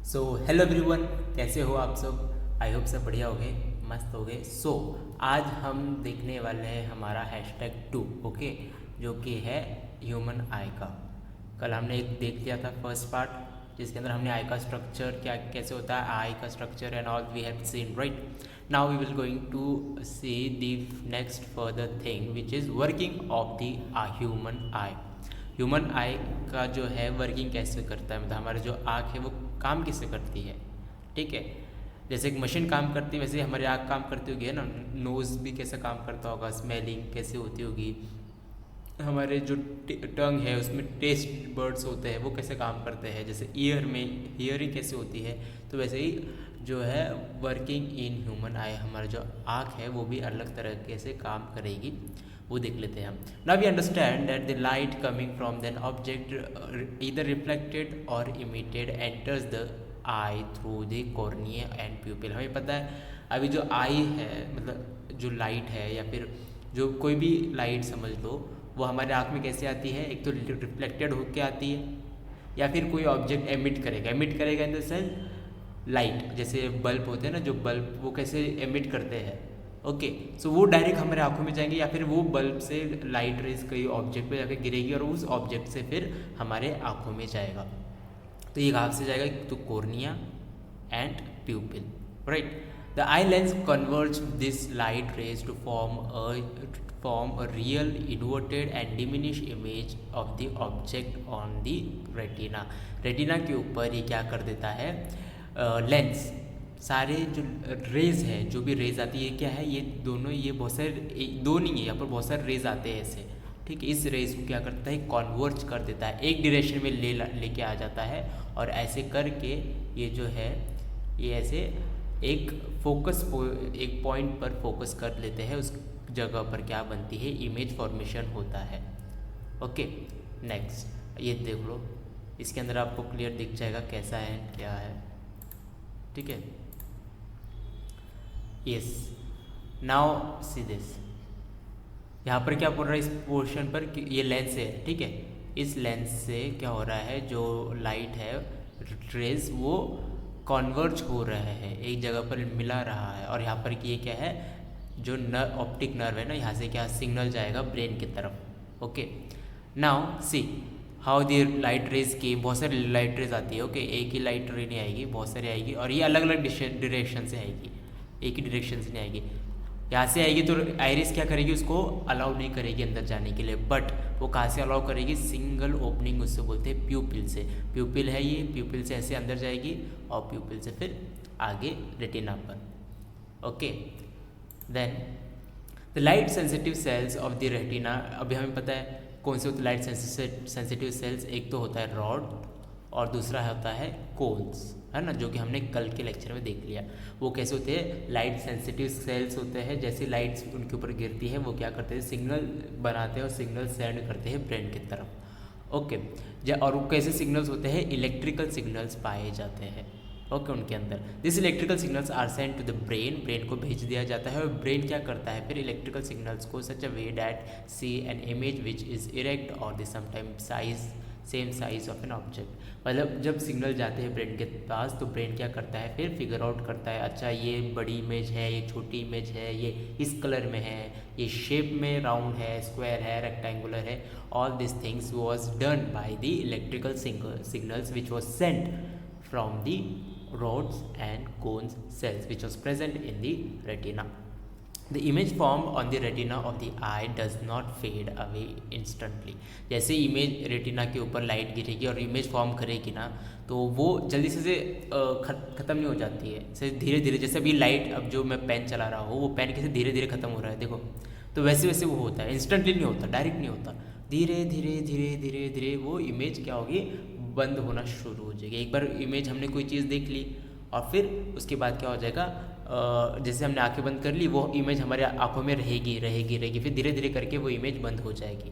So hello everyone, कैसे हो आप सब। आई होप सब बढ़िया हो गए, मस्त हो गए। आज हम देखने वाले हैं हमारा #2। ओके, जो कि है ह्यूमन आई का। कल हमने एक देख लिया था फर्स्ट पार्ट, जिसके अंदर हमने आई का स्ट्रक्चर क्या कैसे होता है, आई का structure and all we have seen right. Now we will going to see the next further thing which is working of the human eye. Human eye का जो है वर्किंग कैसे करता है, मतलब हमारे जो आँख है वो काम कैसे करती है। ठीक है, जैसे एक मशीन काम करती है वैसे हमारी आँख काम करती होगी, है ना। नोज़ भी कैसे काम करता होगा, स्मेलिंग कैसे होती होगी, हमारे जो टंग है उसमें टेस्ट बर्ड्स होते हैं वो कैसे काम करते हैं, जैसे ईयर में हियरिंग कैसे होती है। तो वैसे ही जो है वर्किंग इन ह्यूमन आई, हमारा जो आँख है वो भी अलग तरीके से काम करेगी, वो देख लेते हैं हम। Now we understand that the light coming from than object either reflected और emitted enters the eye through the cornea and pupil. हमें पता है अभी जो आई है, मतलब जो लाइट है या फिर जो कोई भी लाइट समझ लो, वो हमारे आँख में कैसे आती है। एक तो रिफ्लेक्टेड होके आती है, या फिर कोई ऑब्जेक्ट एमिट करेगा इन द सेंस लाइट। जैसे बल्ब होते हैं ना, जो बल्ब वो कैसे एमिट करते हैं। ओके, सो वो डायरेक्ट हमारे आंखों में जाएंगे, या फिर वो बल्ब से लाइट रेज कई ऑब्जेक्ट पे जाकर गिरेगी और उस ऑब्जेक्ट से फिर हमारे आंखों में जाएगा। तो ये कहाँ से जाएगा, तो cornea and pupil right. The eye lens converge this light rays to form a real inverted and diminished image of the object on the retina। Retina के ऊपर ये क्या कर देता है, लेंस सारे जो रेज है, जो भी रेज आती है क्या है, ये दोनों, ये बहुत सारे, दो नहीं है यहाँ पर, बहुत सारे रेज आते हैं ऐसे। ठीक है, इस रेज को क्या करता है, कॉन्वर्ज कर देता है, एक डायरेक्शन में लेके आ जाता है, और ऐसे करके ये जो है ये ऐसे एक एक पॉइंट पर फोकस कर लेते हैं, उस जगह पर क्या बनती है, इमेज फॉर्मेशन होता है। ओके, नेक्स्ट ये देख लो, इसके अंदर आपको क्लियर दिख जाएगा कैसा है क्या है। ठीक है, यस, नाउ सी दिस। यहाँ पर क्या बोल रहा है इस पोर्शन पर कि ये लेंस है। ठीक है, इस लेंस से क्या हो रहा है, जो लाइट है रेज वो कॉन्वर्ज हो रहा है, एक जगह पर मिला रहा है, और यहाँ पर ये क्या है, जो ऑप्टिक नर्व है ना, यहाँ से क्या सिग्नल जाएगा ब्रेन की तरफ। Okay, now see how the light rays की, बहुत सारी लाइट रेज आती है। ओके, एक ही लाइट रे नहीं आएगी, बहुत सारी आएगी, और ये अलग अलग डायरेक्शन से आएगी, एक ही डायरेक्शन से नहीं आएगी। यहाँ से आएगी तो आइरिस क्या करेगी, उसको अलाउ नहीं करेगी अंदर जाने के लिए, बट वो कहाँ से अलाउ करेगी, सिंगल ओपनिंग उससे बोलते हैं प्यूपिल से। प्यूपिल है ये, प्यूपिल से ऐसे अंदर जाएगी और प्यूपिल से फिर आगे रेटिना पर। Okay, then the light sensitive cells of the retina. अभी हमें पता है कौन से होते हैं लाइट सेंसिटिव सेल्स, एक तो होता है रॉड और दूसरा होता है कोन्स, है ना, जो कि हमने कल के लेक्चर में देख लिया। वो कैसे होते हैं, लाइट सेंसिटिव सेल्स होते हैं, जैसे लाइट्स उनके ऊपर गिरती है वो क्या करते हैं, सिग्नल बनाते हैं और सिग्नल सेंड करते हैं ब्रेन की तरफ। ओके, और वो कैसे सिग्नल्स होते हैं, इलेक्ट्रिकल सिग्नल्स पाए जाते हैं। ओके, उनके अंदर this electrical signals are send to the brain, brain को भेज दिया जाता है, और ब्रेन क्या करता है फिर इलेक्ट्रिकल सिग्नल्स को such a way that see an image which is erect और the sometime size same size of an object. मतलब जब सिग्नल जाते हैं ब्रेन के पास तो ब्रेन क्या करता है, फिर फिगर आउट करता है, अच्छा ये बड़ी इमेज है, ये छोटी इमेज है, ये इस कलर में है, ये शेप में राउंड है, स्क्वायर है, रेक्टेंगुलर है। All this things was done by the electrical signals which was sent from the rods and cones cells which was present in the retina. The image formed on the retina of the eye does not fade away instantly। जैसे image retina के ऊपर light गिरेगी और image form करेगी ना, तो वो जल्दी से ख़त्म नहीं हो जाती है, से धीरे धीरे। जैसे अभी लाइट, अब जो मैं पेन चला रहा हूँ वो पेन कैसे धीरे धीरे ख़त्म हो रहा है, देखो, तो वैसे वैसे वो होता है, इंस्टेंटली नहीं होता, डायरेक्ट नहीं होता, धीरे धीरे धीरे धीरे धीरे वो इमेज क्या होगी, बंद होना शुरू हो जाएगी। एक बार इमेज हमने कोई चीज़ देख ली और फिर उसके बाद क्या हो जाएगा, जैसे हमने आंखें बंद कर ली, वो इमेज हमारे आंखों में रहेगी रहेगी रहेगी, फिर धीरे धीरे करके वो इमेज बंद हो जाएगी।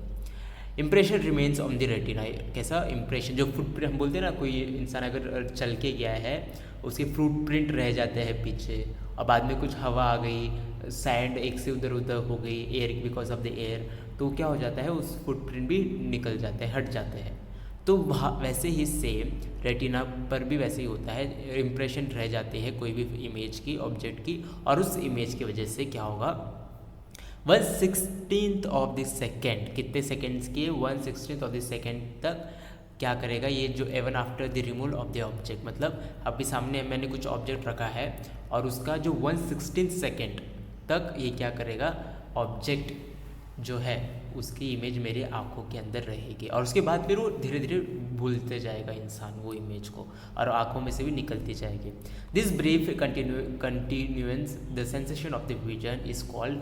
Impression remains on the retina. कैसा इम्प्रेशन, जो फुटप्रिंट हम बोलते हैं ना, कोई इंसान अगर चल के गया है उसके फुटप्रिंट रह जाते हैं पीछे, और बाद में कुछ हवा आ गई, सैंड एक से उधर उधर हो गई, air because of the air, तो क्या हो जाता है उस फुटप्रिंट भी निकल जाते हैं, हट जाते हैं। तो वहाँ वैसे ही सेम रेटिना पर भी वैसे ही होता है, इम्प्रेशन रह जाती है कोई भी इमेज की, ऑब्जेक्ट की, और उस इमेज की वजह से क्या होगा, 1/16 ऑफ द सेकेंड, कितने सेकेंड्स की, 1/16 ऑफ द सेकेंड तक क्या करेगा ये जो even after the removal of the object, मतलब अभी सामने मैंने कुछ ऑब्जेक्ट रखा है और उसका जो 1/16 सेकेंड तक ये क्या करेगा, ऑब्जेक्ट जो है उसकी इमेज मेरी आंखों के अंदर रहेगी, और उसके बाद फिर वो धीरे धीरे भूलते जाएगा इंसान वो इमेज को, और आंखों में से भी निकलती जाएगी। This brief continuance the sensation of the vision is called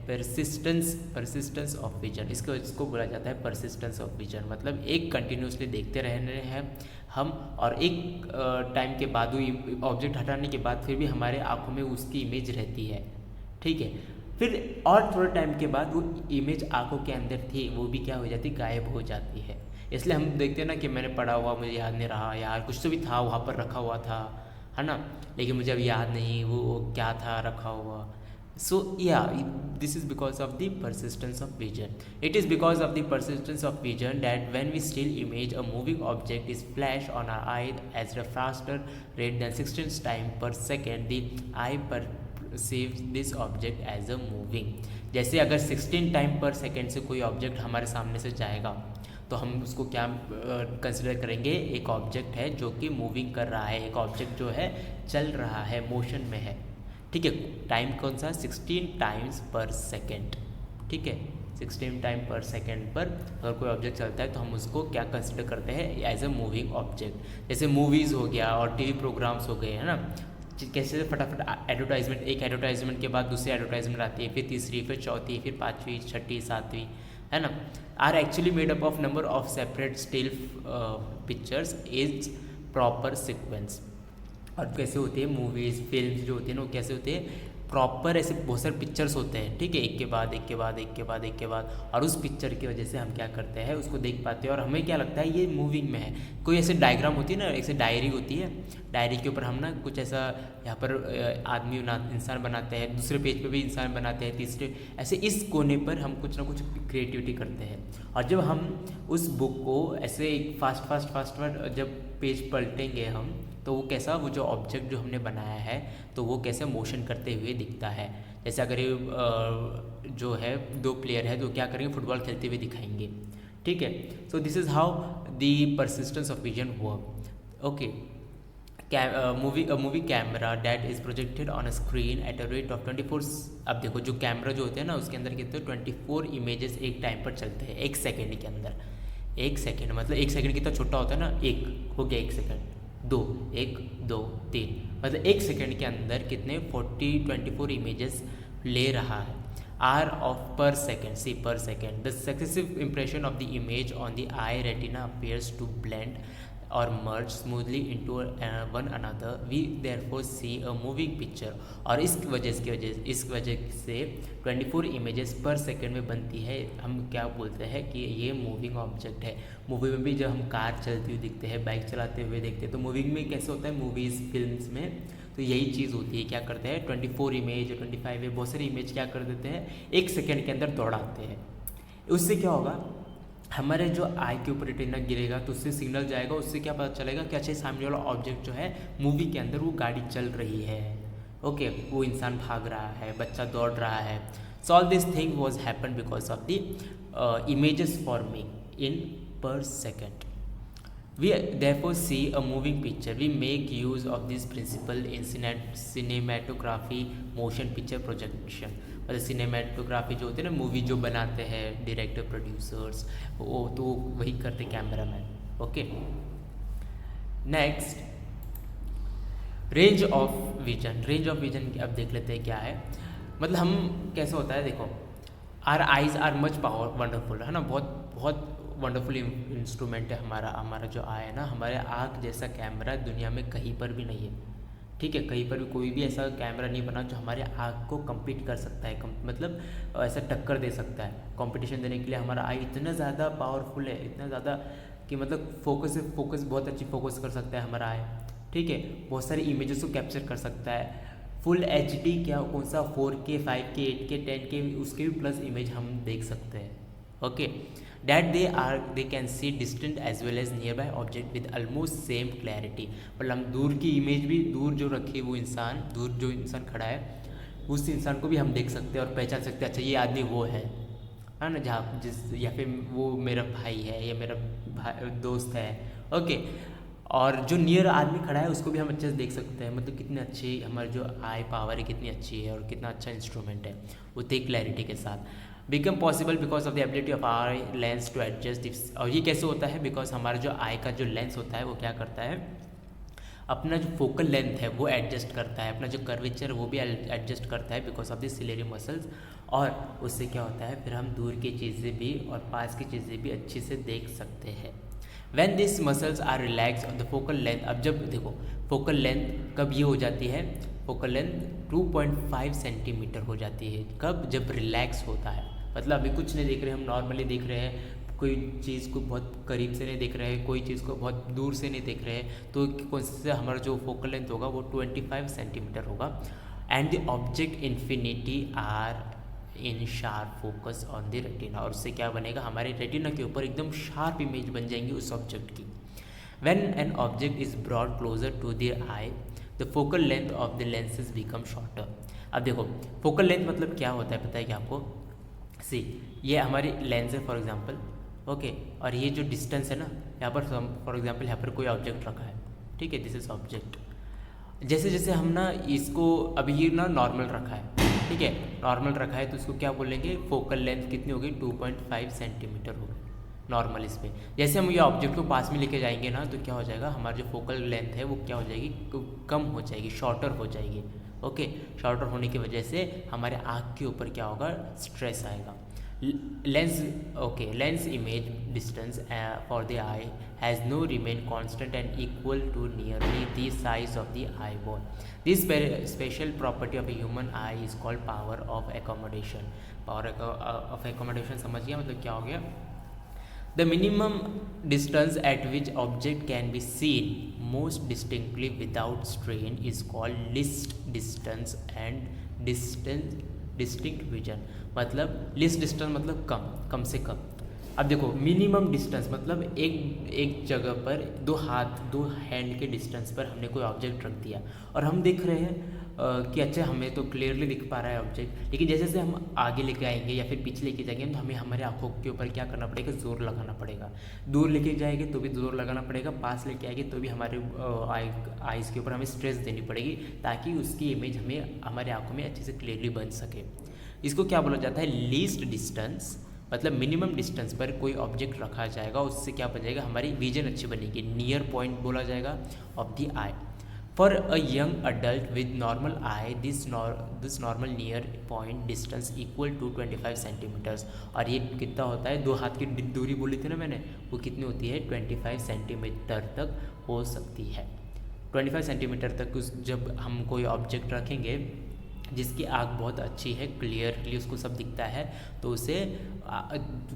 persistence of vision. इसको बोला जाता है परसिस्टेंस ऑफ विजन, मतलब एक कंटिन्यूसली देखते रहने हैं हम, और एक टाइम के बाद वो ऑब्जेक्ट हटाने के बाद फिर भी हमारे आंखों में उसकी इमेज रहती है, ठीक है। फिर और थोड़े टाइम के बाद वो इमेज आंखों के अंदर थी वो भी क्या हो जाती, गायब हो जाती है। इसलिए हम देखते हैं ना कि मैंने पढ़ा हुआ मुझे याद नहीं रहा, यार कुछ तो भी था वहाँ पर रखा हुआ था, है ना, लेकिन मुझे अब याद नहीं वो क्या था रखा हुआ। सो या this is because of the persistence of vision. It is because of the persistence of vision that when we still image a moving object is flash on our eye as a faster rate then 16 time per second, the eye perceive this object as a moving. जैसे अगर 16 time per second से कोई object हमारे सामने से जाएगा तो हम उसको क्या कंसिडर करेंगे, एक ऑब्जेक्ट है जो कि मूविंग कर रहा है, एक ऑब्जेक्ट जो है चल रहा है, मोशन में है, ठीक है। टाइम कौन सा, 16 टाइम्स पर सेकेंड, ठीक है, 16 टाइम पर सेकेंड पर अगर कोई ऑब्जेक्ट चलता है तो हम उसको क्या कंसिडर करते हैं, एज अ मूविंग ऑब्जेक्ट। जैसे मूवीज़ हो गया और टीवी प्रोग्राम्स हो गए, है ना, कैसे फटाफट एडवर्टाइजमेंट, एक एडवर्टाइजमेंट के बाद दूसरी एडवर्टाइजमेंट आती है, फिर तीसरी, फिर चौथी, फिर पाँचवीं, छठी, सातवीं, है ना, are actually made up of number of separate still pictures is proper sequence. और कैसे होती है मूवीज़, फिल्म्स जो होती है ना वो कैसे होते हैं, प्रॉपर ऐसे बहुत सारे पिक्चर्स होते हैं, ठीक है, एक के बाद एक के बाद एक के बाद एक के बाद, और उस पिक्चर की वजह से हम क्या करते हैं उसको देख पाते हैं और हमें क्या लगता है ये मूविंग में है। कोई ऐसे डायग्राम होती है ना, ऐसे डायरी होती है, डायरी के ऊपर हम ना कुछ ऐसा यहाँ पर आदमी इंसान बनाते हैं, दूसरे पेज पे भी इंसान बनाते हैं, तीसरे ऐसे इस कोने पर हम कुछ ना कुछ क्रिएटिविटी करते हैं। और जब हम उस बुक को ऐसे फास्ट जब पेज पलटेंगे हम तो वो कैसा, वो जो ऑब्जेक्ट जो हमने बनाया है तो वो कैसे मोशन करते हुए दिखता है। जैसे अगर ये जो है 2 प्लेयर है तो क्या करेंगे, फुटबॉल खेलते हुए दिखाएंगे, ठीक है। सो this is how the persistence of vision work. Okay, movie camera that is projected on a screen at a rate of 24। अब देखो जो कैमरा जो होते हैं ना उसके अंदर कितने 24 इमेजेस एक टाइम पर चलते हैं, एक सेकेंड के अंदर। एक सेकेंड मतलब एक सेकेंड कितना छोटा होता है ना, एक हो गया, एक सेकेंड, 2, 1, 2, 3, मतलब एक सेकेंड के अंदर कितने 24 इमेजेस ले रहा है। Are of per second, see per second, the successive impression of the image on the eye retina appears to blend or merge smoothly into one another. We therefore see a moving picture। और इस वजह से 24 images पर second में बनती है। हम क्या बोलते हैं कि ये मूविंग ऑब्जेक्ट है। मूवी में भी जब हम कार चलती हुई दिखते हैं, बाइक चलाते हुए देखते हैं, तो मूविंग में कैसे होता है, मूवीज़ फिल्म्स में तो यही चीज़ होती है। क्या करते हैं 24 इमेज, 25 में बहुत सारी इमेज क्या कर देते हैं, एक सेकेंड के अंदर दौड़ाते हैं। उससे क्या होगा, हमारे जो आई के ऊपर रेटिना गिरेगा तो उससे सिग्नल जाएगा, उससे क्या पता चलेगा कि अच्छा सामने वाला ऑब्जेक्ट जो है मूवी के अंदर वो गाड़ी चल रही है, ओके, वो इंसान भाग रहा है, बच्चा दौड़ रहा है। So all this thing was happen because of the images forming in per second. We therefore see a moving picture. We make use of this principle in cinematography, motion picture projection। मतलब cinematography जो होते हैं ना, movie जो बनाते हैं director, producers, वो तो वही करते cameraman. Okay, next range of vision. Range of vision अब देख लेते हैं क्या है। मतलब हम कैसे होता है, देखो, our eyes are much power wonderful, है ना, बहुत वंडरफुल इंस्ट्रूमेंट है हमारा जो आई है ना, हमारे आँख जैसा कैमरा दुनिया में कहीं पर भी नहीं है, ठीक है। कहीं पर भी कोई भी ऐसा कैमरा नहीं बना जो हमारे आँख को कम्पीट कर सकता है, मतलब ऐसा टक्कर दे सकता है। कंपटीशन देने के लिए हमारा आई इतना ज़्यादा पावरफुल है, इतना ज़्यादा कि मतलब फोकस बहुत अच्छी फोकस कर सकता है हमारा आई, ठीक है। बहुत सारी इमेजेस को कैप्चर कर सकता है। फुल HD क्या कौन सा 4K, 5K, 8K, 10K उसके भी प्लस इमेज हम देख सकते हैं, okay, that they can see distant as well as nearby object with almost same clarity। मतलब हम दूर की इमेज भी, दूर जो रखी वो इंसान, दूर जो इंसान खड़ा है उस इंसान को भी हम देख सकते हैं और पहचान सकते हैं, अच्छा ये आदमी वो है ना, जहाँ जिस, या फिर वो मेरा भाई है या मेरा भाई दोस्त है। ओके, और जो नियर आदमी खड़ा है उसको भी हम अच्छे से देख सकते हैं। मतलब कितनी अच्छी हमारी जो आई पावर है कितनी अच्छी है और कितना अच्छा इंस्ट्रूमेंट है उतनी क्लैरिटी के साथ। Become possible because of the ability of eye lens to adjust. और ये कैसे होता है? बिकॉज हमारा जो आई का जो लेंस होता है वो क्या करता है, अपना जो फोकल लेंथ है वो एडजस्ट करता है, अपना जो कर्वेचर वो भी एडजस्ट करता है because of the ciliary muscles. और उससे क्या होता है, फिर हम दूर की चीज़ें भी और पास की चीज़ें भी अच्छे से देख सकते हैं। When these muscles are relaxed the focal length, अब जब देखो फोकल लेंथ कब ये हो जाती है, फोकल लेंथ 2.5 सेंटीमीटर हो जाती है। कब? जब रिलैक्स होता है। मतलब अभी कुछ नहीं देख रहे, हम नॉर्मली देख रहे हैं, कोई चीज़ को बहुत करीब से नहीं देख रहे हैं, कोई चीज़ को बहुत दूर से नहीं देख रहे हैं, तो कौन से हमारा जो फोकल लेंथ होगा वो 25 सेंटीमीटर होगा। And the object infinity are in sharp focus on the retina. और उससे क्या बनेगा, हमारे रेटिना के ऊपर एकदम शार्प इमेज बन जाएंगी उस ऑब्जेक्ट की। When an object is brought closer to the eye the focal length of the lenses become shorter. अब देखो फोकल लेंथ मतलब क्या होता है पता है क्या आपको? सी, ये हमारी लेंस है फॉर एग्जांपल, ओके, और ये जो डिस्टेंस है ना, यहाँ पर फॉर एग्जांपल यहाँ पर कोई ऑब्जेक्ट रखा है, ठीक है, दिस इज ऑब्जेक्ट। जैसे जैसे हम ना इसको, अभी ये ना नॉर्मल रखा है, ठीक है, नॉर्मल रखा है तो इसको क्या बोलेंगे, फोकल लेंथ कितनी होगी, 2.5 सेंटीमीटर होगी नॉर्मल इस पर। जैसे हम ये ऑब्जेक्ट को पास में लेके जाएंगे ना तो क्या हो जाएगा, हमारी जो फोकल लेंथ है वो क्या हो जाएगी, कम हो जाएगी, शॉर्टर हो जाएगी। ओके, शॉर्टर होने की वजह से हमारे आँख के ऊपर क्या होगा, स्ट्रेस आएगा। Lens, okay, lens image distance for the eye has no remain constant and equal to nearly the size of the eyeball. This special property of a human eye is called power of accommodation. Power of accommodation समझ गया, मतलब क्या हो गया, the minimum distance at which object can be seen most distinctly without strain is called least distance and distinct vision. मतलब least distance मतलब कम से कम। अब देखो मिनिमम डिस्टेंस मतलब एक जगह पर दो हैंड के डिस्टेंस पर हमने कोई ऑब्जेक्ट रख दिया और हम देख रहे हैं कि अच्छा हमें तो क्लियरली दिख पा रहा है ऑब्जेक्ट, लेकिन जैसे जैसे हम आगे लेके आएंगे या फिर पीछे लेके जाएंगे तो हमें हमारे आंखों के ऊपर क्या करना पड़ेगा, जोर लगाना पड़ेगा। दूर लेके जाएंगे तो भी जोर लगाना पड़ेगा, पास लेके आएंगे तो भी हमारे आइज़ के ऊपर हमें स्ट्रेस देनी पड़ेगी ताकि उसकी इमेज हमें हमारे आंखों में अच्छे से क्लियरली बन सके। इसको क्या बोला जाता है, लीस्ट डिस्टेंस। मतलब मिनिमम डिस्टेंस पर कोई ऑब्जेक्ट रखा जाएगा, उससे क्या बन जाएगा, हमारी विजन अच्छी बनेगी, नियर पॉइंट बोला जाएगा of the eye. For a young adult with normal eye this normal near point distance equal to 25 centimetres. और ये कितना होता है, 2 हाथ की दूरी बोली थी ना मैंने, वो कितनी होती है, 25 सेंटीमीटर तक हो सकती है। 25 सेंटीमीटर तक जब हम कोई ऑब्जेक्ट रखेंगे जिसकी आँख बहुत अच्छी है, क्लियरली उसको सब दिखता है, तो उसे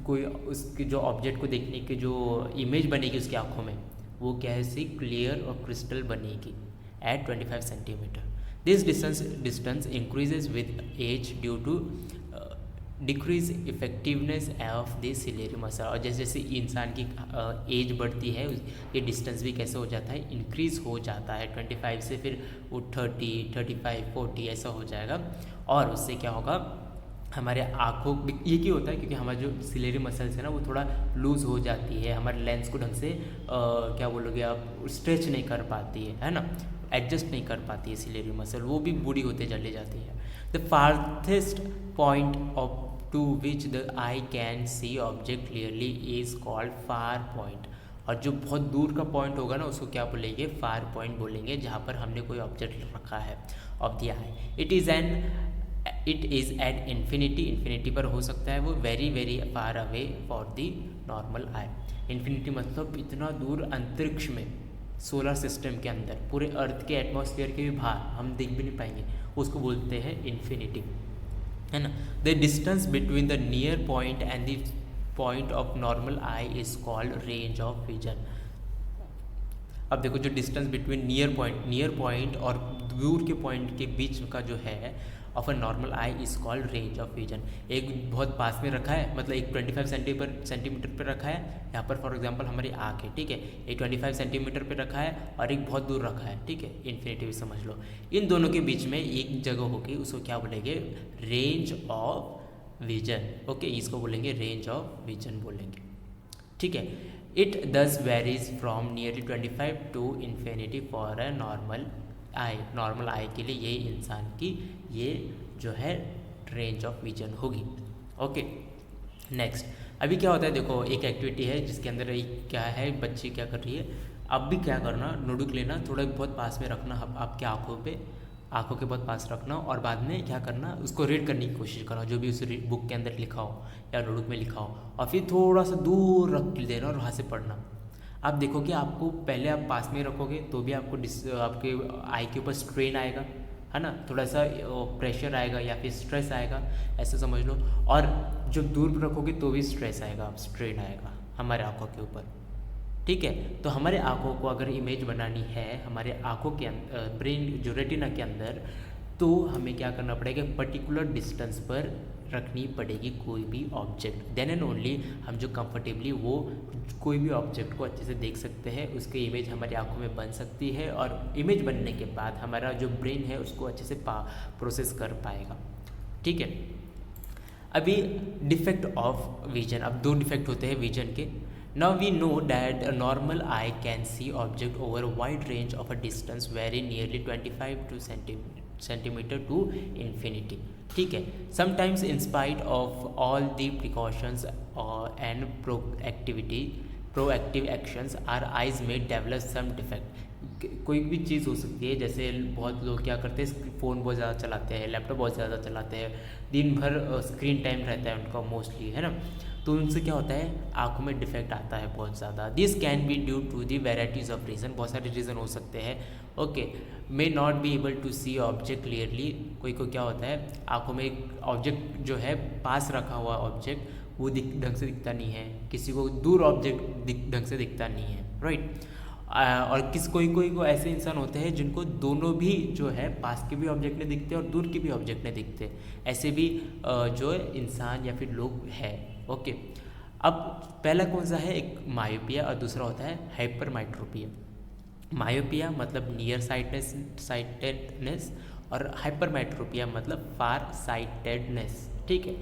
कोई उसके जो ऑब्जेक्ट को देखने की जो इमेज बनेगी उसकी आँखों में वो क्या है, सी क्लियर और क्रिस्टल बनेगी at 25 centimetre. This distance increases with age due to decrease effectiveness of the ciliary muscle. और जैसे जैसे इंसान की एज बढ़ती है ये डिस्टेंस भी कैसे हो जाता है, इंक्रीज़ हो जाता है। 25 से फिर वो 30, 35, 40 ऐसा हो जाएगा। और उससे क्या होगा, हमारे आँखों, ये क्यों होता है, क्योंकि हमारा जो सिलेरी मसल्स है ना वो थोड़ा लूज़ हो जाती है, हमारे लेंस को ढंग से क्या बोलोगे आप, स्ट्रेच नहीं कर पाती है ना, एडजस्ट नहीं कर पाती है सिलेरी मसल, वो भी बूढ़ी होते चली जाती है। The farthest point of to which the eye can see object clearly is called far point. और जो बहुत दूर का पॉइंट होगा ना उसको क्या बोलेंगे, फार पॉइंट बोलेंगे, जहाँ पर हमने कोई ऑब्जेक्ट रखा है of the I. It is at infinity पर हो सकता है वो, very very far away for the normal I. Infinity मतलब इतना दूर अंतरिक्ष में, सोलर सिस्टम के अंदर, पूरे अर्थ के एटमॉस्फेयर के भी बाहर हम देख भी नहीं पाएंगे, उसको बोलते हैं इन्फिनिटी, है ना। The distance between the near point and the point of normal I is called range of vision. अब देखो जो डिस्टेंस बिटवीन नियर पॉइंट और दूर के पॉइंट के बीच का जो है of a normal I is called range of vision. एक बहुत पास में रखा है, मतलब एक 25 सेंटीमीटर पर रखा है, यहाँ पर फॉर एग्जांपल हमारी आँख है, ठीक है, एक 25 सेंटीमीटर पे रखा है और एक बहुत दूर रखा है, ठीक है, इन्फिनिटी समझ लो। इन दोनों के बीच में एक जगह होगी, उसको क्या बोलेंगे, रेंज ऑफ विजन। ओके, इसको बोलेंगे रेंज ऑफ विजन बोलेंगे, ठीक है। It thus varies from nearly 25 to infinity for a normal eye. Normal eye के लिए ये इंसान की ये जो है रेंज ऑफ विजन होगी। ओके, नेक्स्ट अभी क्या होता है, देखो एक एक्टिविटी है जिसके अंदर एक क्या है, बच्ची क्या कर रही है, अब भी क्या करना, नोटबुक लेना, थोड़ा बहुत पास में रखना आपके आँखों के बहुत पास रखना, और बाद में क्या करना, उसको रीड करने की कोशिश करना, जो भी उस बुक के अंदर लिखा हो या नोटबुक में लिखा हो, और फिर थोड़ा सा दूर रख देना और वहाँ से पढ़ना। आप देखोगे आपको पहले आप पास में रखोगे तो भी आपको आपके आई के ऊपर स्ट्रेन आएगा, है ना, थोड़ा सा प्रेशर आएगा या फिर स्ट्रेस आएगा, ऐसे समझ लो। और जब दूर रखोगे तो भी स्ट्रेस आएगा, स्ट्रेन आएगा हमारे आँखों के ऊपर, ठीक है। तो हमारे आँखों को अगर इमेज बनानी है हमारे आँखों के ब्रेन जो रेटिना के अंदर, तो हमें क्या करना पड़ेगा, पर्टिकुलर डिस्टेंस पर रखनी पड़ेगी कोई भी ऑब्जेक्ट, देन एंड ओनली हम जो कंफर्टेबली वो कोई भी ऑब्जेक्ट को अच्छे से देख सकते हैं, उसकी इमेज हमारी आंखों में बन सकती है, और इमेज बनने के बाद हमारा जो ब्रेन है उसको अच्छे से प्रोसेस कर पाएगा, ठीक है। अभी डिफेक्ट ऑफ विजन, अब दो डिफेक्ट होते हैं विजन के। Now we know that a normal eye can see object over a wide range of a distance very nearly 25 to centimeter to infinity, ठीक है। Sometimes in spite of all the precautions and proactive actions our eyes may develop some defect। कोई भी चीज़ हो सकती है, जैसे बहुत लोग क्या करते हैं, फ़ोन बहुत ज़्यादा चलाते हैं, लैपटॉप बहुत ज़्यादा चलाते हैं, दिन भर स्क्रीन टाइम रहता है उनका मोस्टली, है ना, तो उनसे क्या होता है, आँखों में डिफेक्ट आता है बहुत ज़्यादा। This can be due to the varieties of reason, बहुत सारे रीज़न हो सकते हैं। Okay, may not be able to see object clearly, कोई को क्या होता है, आँखों में एक ऑब्जेक्ट जो है पास रखा हुआ ऑब्जेक्ट वो ढंग से दिखता नहीं है, किसी को दूर ऑब्जेक्ट ढंग से दिखता नहीं है, राइट। और कोई को ऐसे इंसान होते हैं जिनको दोनों भी जो है पास के भी ऑब्जेक्ट नहीं दिखते और दूर के भी ऑब्जेक्ट नहीं दिखते, ऐसे भी जो इंसान या फिर लोग हैं। ओके, अब पहला कौन सा है, एक मायोपिया और दूसरा होता है हाइपरमेट्रोपिया। मायोपिया मतलब नियर साइटेडनेस और हाइपरमेट्रोपिया मतलब फार साइटेडनेस, ठीक है।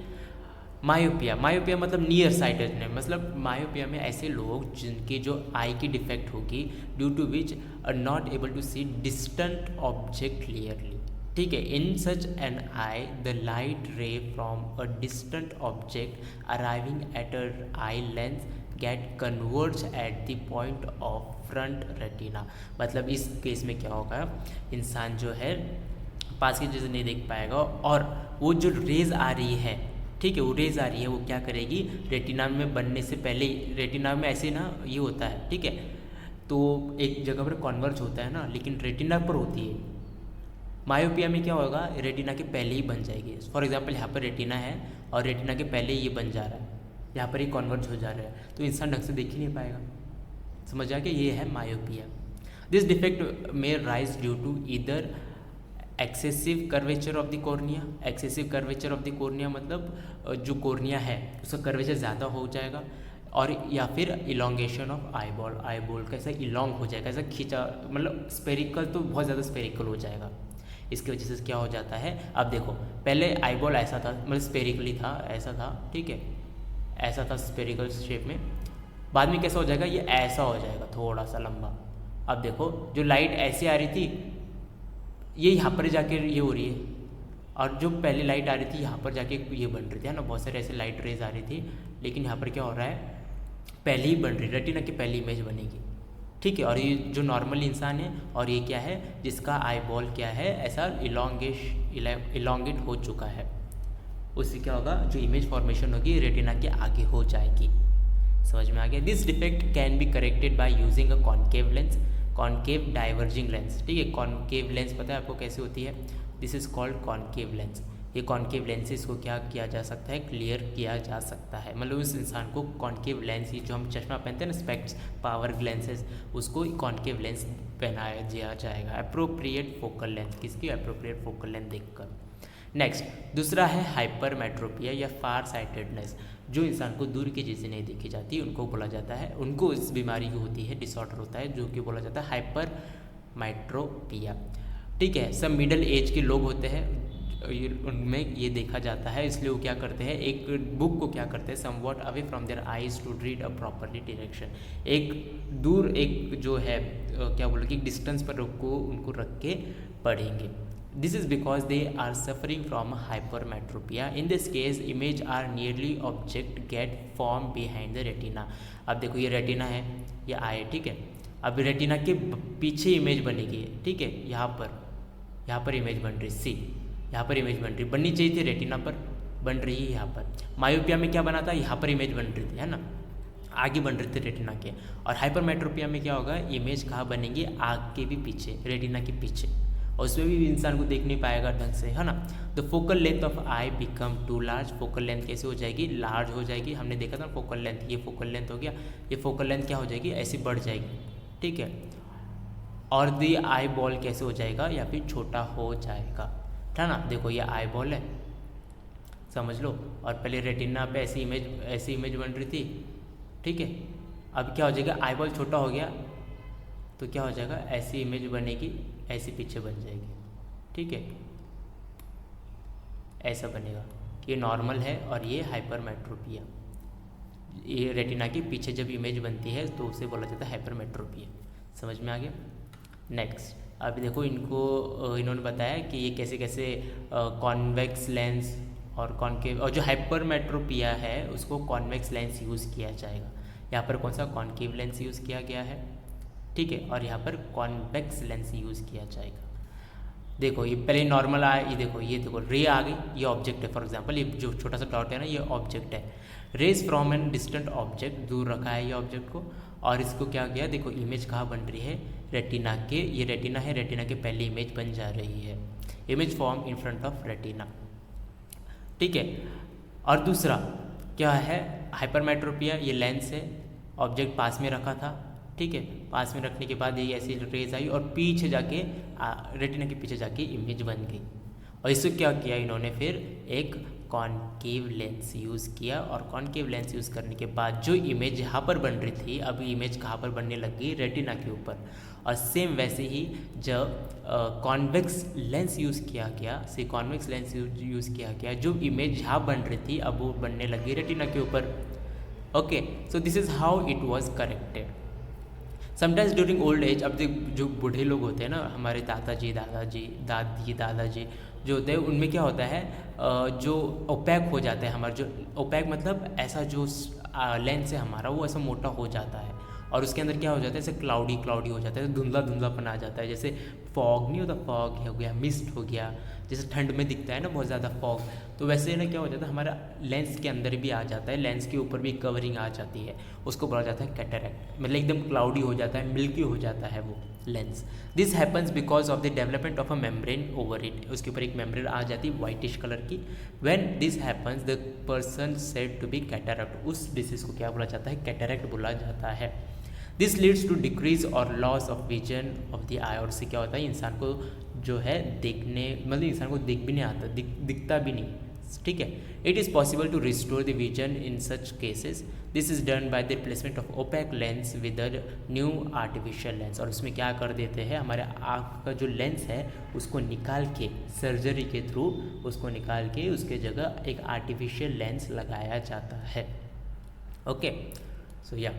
मायोपिया मतलब नियर साइटेडनेस, मतलब मायोपिया में ऐसे लोग जिनकी जो आई की डिफेक्ट होगी, due to which are not able to see distant object clearly, ठीक है। In such an eye the light ray from a distant object arriving at a eye lens get converge at the point of front retina. मतलब इस case में क्या होगा, इंसान जो है पास की चीज़ नहीं देख पाएगा, और वो जो रेज आ रही है, ठीक है, वो रेज आ रही है, वो क्या करेगी, रेटिना में बनने से पहले, रेटिना में ऐसे ना ये होता है, ठीक है, तो एक जगह पर कन्वर्ज होता है ना, लेकिन रेटिना पर होती है। मायोपिया में क्या होगा, रेटिना के पहले ही बन जाएगी। फॉर एग्जांपल यहाँ पर रेटिना है और रेटिना के पहले ये बन जा रहा है, यहाँ पर ही कन्वर्ज हो जा रहा है, तो इंसान ढंग से देख ही नहीं पाएगा, समझ आ गया, ये है मायोपिया। दिस डिफेक्ट में राइज ड्यू टू इधर excessive curvature of the cornea. Excessive curvature of the cornea मतलब जो कॉर्निया है उसका कर्वेचर ज़्यादा हो जाएगा, और या फिर इलोंगेशन ऑफ आईबॉल कैसा इलोंग हो जाएगा, ऐसा खींचा, मतलब स्पेरिकल तो बहुत ज़्यादा स्पेरिकल हो जाएगा। इसकी वजह से क्या हो जाता है, अब देखो पहले आईबॉल ऐसा था, मतलब स्पेरिकली था, ऐसा था, ठीक है, ऐसा था स्पेरिकल शेप में, बाद में कैसा हो जाएगा, ये ऐसा हो जाएगा थोड़ा सा लंबा। अब देखो जो लाइट ऐसे आ रही थी ये यहाँ पर जाके ये हो रही है, और जो पहले लाइट आ रही थी यहाँ पर जाके ये बन रही थी, है ना, बहुत सारे ऐसे लाइट रेज आ रही थी, लेकिन यहाँ पर क्या हो रहा है, पहले ही बन रही, रेटिना की पहली इमेज बनेगी, ठीक है। और ये जो नॉर्मल इंसान है, और ये क्या है, जिसका आई बॉल क्या है, ऐसा इलोंगेट हो चुका है, उससे क्या होगा, जो इमेज फॉर्मेशन होगी रेटिना के आगे हो जाएगी। समझ में आ गया। This defect can be corrected by using a concave lens, concave diverging lens, ठीक है। कॉन्केव लेंस पता है आपको कैसे होती है, this is called concave lens. ये कॉन्केव लेंसेज को क्या किया जा सकता है, क्लियर किया जा सकता है, मतलब उस इंसान को कॉन्केव लेंस, जो हम चश्मा पहनते हैं ना, स्पेक्ट्स, पावर ग्लासेस, उसको कॉन्केव लेंस पहनाया दिया जाएगा, अप्रोप्रिएट फोकल लेंथ, किसकी अप्रोप्रिएट फोकल लेंथ देखकर। नेक्स्ट दूसरा है हाइपरमेट्रोपिया या फार साइटेडनेस, जो इंसान को दूर की चीज़ें नहीं देखी जाती, उनको बोला जाता है, उनको इस बीमारी की होती है, डिसऑर्डर होता है, जो कि बोला जाता है हाइपरमेट्रोपिया। ठीक है, सब मिडिल एज के लोग होते हैं, उनमें ये देखा जाता है, इसलिए वो क्या करते हैं, एक बुक को क्या करते हैं, somewhat away from their eyes to read a properly direction, एक दूर एक जो है क्या बोलो कि एक डिस्टेंस पर उनको रख के पढ़ेंगे। This is because they are suffering from hypermetropia. In this case, image are nearly object get formed behind the retina. अब देखो ये रेटिना है, ये आई है, ठीक है। अब रेटिना के पीछे इमेज बनेगी, ठीक है, यहाँ पर इमेज बन रही, सी यहाँ पर इमेज बन रही, बननी चाहिए थी रेटिना पर, बन रही है यहाँ पर। मायोपिया में क्या बना था, यहाँ पर इमेज बन रही थी, है ना, आगे बन रही थी रेटिना के। और हाइपरमेट्रोपिया में क्या होगा, इमेज कहाँ बनेंगी, आग के भी पीछे, रेटिना के पीछे, और उसमें भी इंसान को देख नहीं पाएगा ढंग से, है ना। The focal length of eye become too large, focal length कैसे हो जाएगी, लार्ज हो जाएगी। हमने देखा था फोकल लेंथ, ये फोकल लेंथ हो गया, ये फोकल लेंथ क्या हो जाएगी, ऐसी बढ़ जाएगी, ठीक है। और दी आई बॉल कैसे हो जाएगा, या फिर छोटा हो जाएगा, है ना। देखो ये आई बॉल है, समझ लो, और पहले रेटिना पे ऐसी इमेज बन रही थी, ठीक है। अब क्या हो जाएगा, आई बॉल छोटा हो गया तो क्या हो जाएगा, ऐसी इमेज बनेगी, ऐसी पीछे बन जाएगी, ठीक है, ऐसा बनेगा। ये नॉर्मल है और ये हाइपरमेट्रोपिया, ये रेटिना के पीछे जब इमेज बनती है तो उसे बोला जाता है हाइपरमेट्रोपिया। समझ में आ गया। नेक्स्ट अभी देखो इन्होंने बताया कि ये कैसे कैसे कॉन्वेक्स लेंस और कॉन्केव, और जो हाइपरमेट्रोपिया है उसको कॉन्वेक्स लेंस यूज़ किया जाएगा। यहाँ पर कौन सा, कॉन्केव लेंस यूज़ किया गया है, ठीक है, और यहाँ पर कॉन्वेक्स लेंस यूज़ किया जाएगा। देखो ये पहले नॉर्मल आया, ये देखो रे आ गई, ये ऑब्जेक्ट है, फॉर एग्जांपल ये जो छोटा सा डॉट है ना, ये ऑब्जेक्ट है। Rays from an distant object, दूर रखा है ये ऑब्जेक्ट को, और इसको क्या किया, देखो इमेज कहाँ बन रही है, रेटिना के, ये रेटिना है, रेटिना के पहले इमेज बन जा रही है, image form in front of retina, ठीक है। और दूसरा क्या है, हाइपरमेट्रोपिया, ये लेंस है, ऑब्जेक्ट पास में रखा था, ठीक है, पास में रखने के बाद ये ऐसी रेज आई और पीछे जाके रेटिना के पीछे जाके इमेज बन गई। और इसको क्या किया इन्होंने, फिर एक कॉन्केव लेंस यूज़ किया, और कॉन्केव लेंस यूज़ करने के बाद जो इमेज यहाँ पर बन रही थी, अब इमेज कहाँ पर बनने लग गई, रेटिना के ऊपर। और सेम वैसे ही जब कॉन्वेक्स लेंस यूज़ किया गया, कॉन्वेक्स लेंस यूज़ किया गया, जो इमेज यहाँ बन रही थी अब वो बनने लगी रेटिना के ऊपर। Okay, so this is how it was corrected. Sometimes during old age, अब जो बूढ़े लोग होते हैं ना, हमारे दादी दादाजी जो होते हैं, उनमें क्या होता है, जो ओपैक हो जाता है हमारा, जो ओपैक मतलब ऐसा जो लेंस है हमारा वो ऐसा मोटा हो जाता है, और उसके अंदर क्या हो जाता है, जैसे क्लाउडी हो जाता है, धुंधलापन आ जाता है, जैसे फॉग नहीं होता, फॉग हो गया, मिस्ट हो गया, जैसे ठंड में दिखता है ना बहुत ज़्यादा फॉग, तो वैसे ना क्या हो जाता है, हमारा लेंस के अंदर भी आ जाता है, लेंस के ऊपर भी कवरिंग आ जाती है, उसको बोला जाता है कैटरैक्ट, मतलब एकदम क्लाउडी हो जाता है, मिल्की हो जाता है वो lens. This happens because of the development of a membrane over it, उसके ऊपर एक मेम्ब्रेन आ जाती है वाइटिश कलर की। When this happens the person said to be cataract, उस डिसीज को क्या बोला जाता है, कैटरैक्ट बोला जाता है। दिस लीड्स टू डिक्रीज और loss of vision of the eye, और इससे क्या होता है, इंसान को जो है देखने, मतलब इंसान को दिख भी नहीं आता, दिखता भी नहीं, ठीक है। It is possible to restore the vision in such cases, this is done by the replacement of opaque lens with a new artificial lens, और उसमें क्या कर देते हैं, हमारे आँख का जो लेंस है उसको निकाल के, सर्जरी के थ्रू उसको निकाल के उसके जगह एक आर्टिफिशियल लेंस लगाया जाता है। ओके, सो या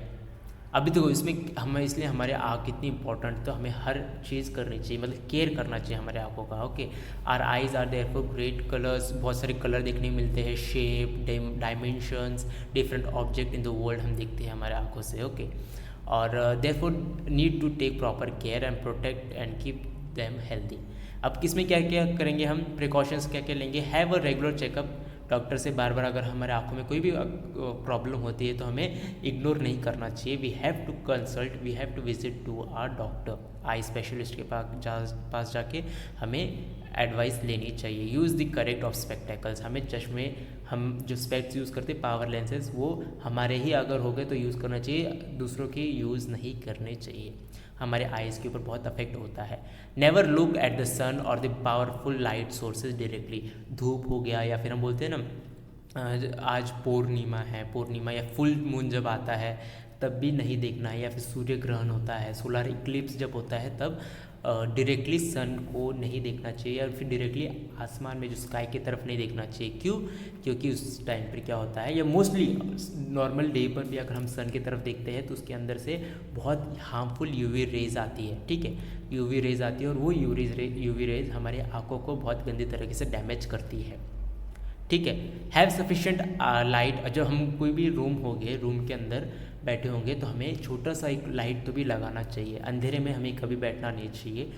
अभी देखो इसमें हमें, इसलिए हमारे आँख कितनी इंपॉर्टेंट, तो हमें हर चीज़ करनी चाहिए, मतलब केयर करना चाहिए हमारे आँखों का। Okay, our eyes are there for great colours, बहुत सारे कलर देखने मिलते हैं, shape, dimensions, different object in the world हम देखते हैं हमारे आँखों से। ओके, और therefore need to take proper care and protect and keep them healthy. अब किसमें क्या क्या करेंगे हम, प्रिकॉशंस क्या क्या लेंगे, have a regular checkup, doctor से बार बार अगर हमारे आँखों में कोई भी प्रॉब्लम होती है तो हमें इग्नोर नहीं करना चाहिए। We have to consult, we have to visit to our doctor, eye specialist के पास जाके हमें एडवाइस लेनी चाहिए। Use the correct of spectacles, हमें चश्मे हम जो स्पेक्स यूज़ करते हैं पावर लेंसेज, वो हमारे ही अगर हो गए तो यूज़ करना चाहिए, दूसरों के यूज़ नहीं करने चाहिए, हमारे आइज़ के ऊपर बहुत अफेक्ट होता है। नेवर लुक एट द सन और the powerful light sources directly. धूप हो गया, या फिर हम बोलते हैं ना आज पूर्णिमा है, पूर्णिमा या फुल मून जब आता है तब भी नहीं देखना है, या फिर सूर्य ग्रहण होता है, सोलर इक्लिप्स जब होता है तब डायरेक्टली सन को नहीं देखना चाहिए, या फिर डायरेक्टली आसमान में जो स्काई की तरफ नहीं देखना चाहिए। क्यों? क्योंकि उस टाइम पर क्या होता है, या मोस्टली नॉर्मल डे पर भी अगर हम सन की तरफ देखते हैं तो उसके अंदर से बहुत हार्मफुल यूवी रेज आती है, ठीक है, यूवी रेज आती है, और वो यूवी रेज हमारी आँखों को बहुत गंदी तरीके से डैमेज करती है, ठीक है। हैव सफिशेंट लाइट, जब हम कोई भी रूम होंगे, रूम के अंदर बैठे होंगे तो हमें छोटा सा एक लाइट तो भी लगाना चाहिए, अंधेरे में हमें कभी बैठना नहीं चाहिए।